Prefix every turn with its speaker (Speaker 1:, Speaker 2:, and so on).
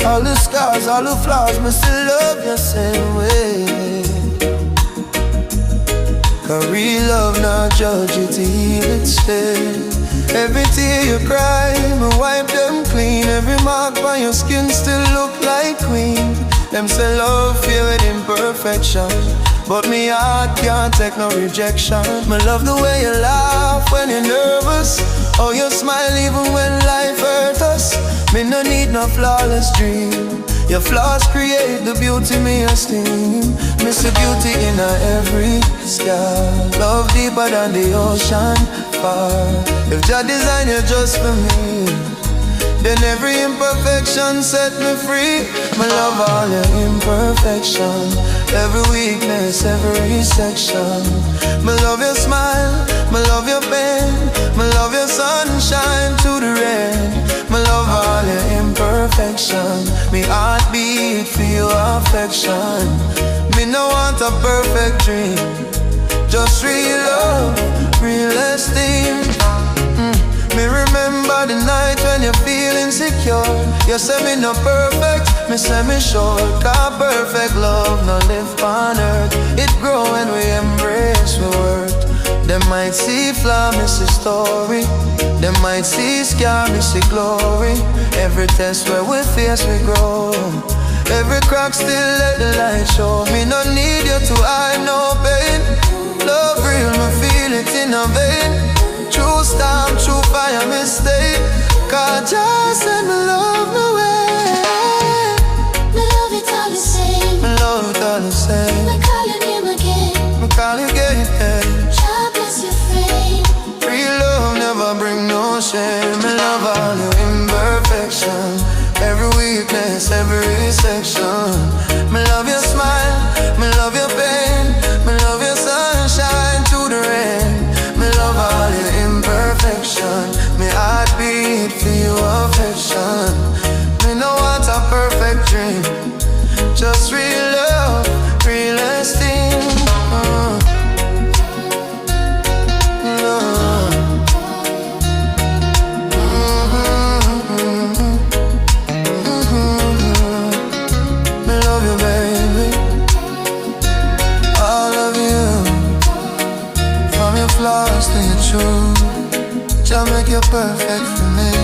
Speaker 1: All the scars, all the flaws, me still love you same way. Cause real love not judge it till it's said. Every tear you cry, me wipe them clean. Every mark on your skin still look like queen. Them say love filled with imperfection, but me heart can't take no rejection. Me love the way you laugh when you're nervous, or you smile even when life hurt us. Me no need no flawless dream. Your flaws create the beauty me esteem. Miss the beauty in every scar. Love deeper than the ocean far. If Jah designed you just for me, then every imperfection set me free. Me love all your imperfection, every weakness, every section. Me love your smile, me love your pain, me love your sunshine to the rain. Me love all your imperfection, me heart beat for your affection. Me no want a perfect dream, just real love, real esteem. Me remember the night when you feel insecure. You say me no perfect, me say me sure. Cause perfect love no live on earth. It grow when we embrace we worth. Them might see flaw, miss the story. Them might see scar, miss the glory. Every test where we face we grow. Every crack still let the light show. Me no need you to hide no pain. Love real, me feel it in a vein. True storm, true fire, mistake. Cause Jah said me love no way.
Speaker 2: Me love it all the same.
Speaker 1: Me love it all the same.
Speaker 2: Me calling him again.
Speaker 1: Me call you again.
Speaker 2: Jah bless your frame.
Speaker 1: Real love never bring no shame. Me love all your imperfection, every weakness, every section. Me love your smile, me love your pain, me love your sunshine to the rain. Me love all your imperfection, me heart beat for your affection. Me no want a perfect dream, just real love, real esteem. Me love you, baby, all of you. From your flaws to your truth, Jah make you perfect for me.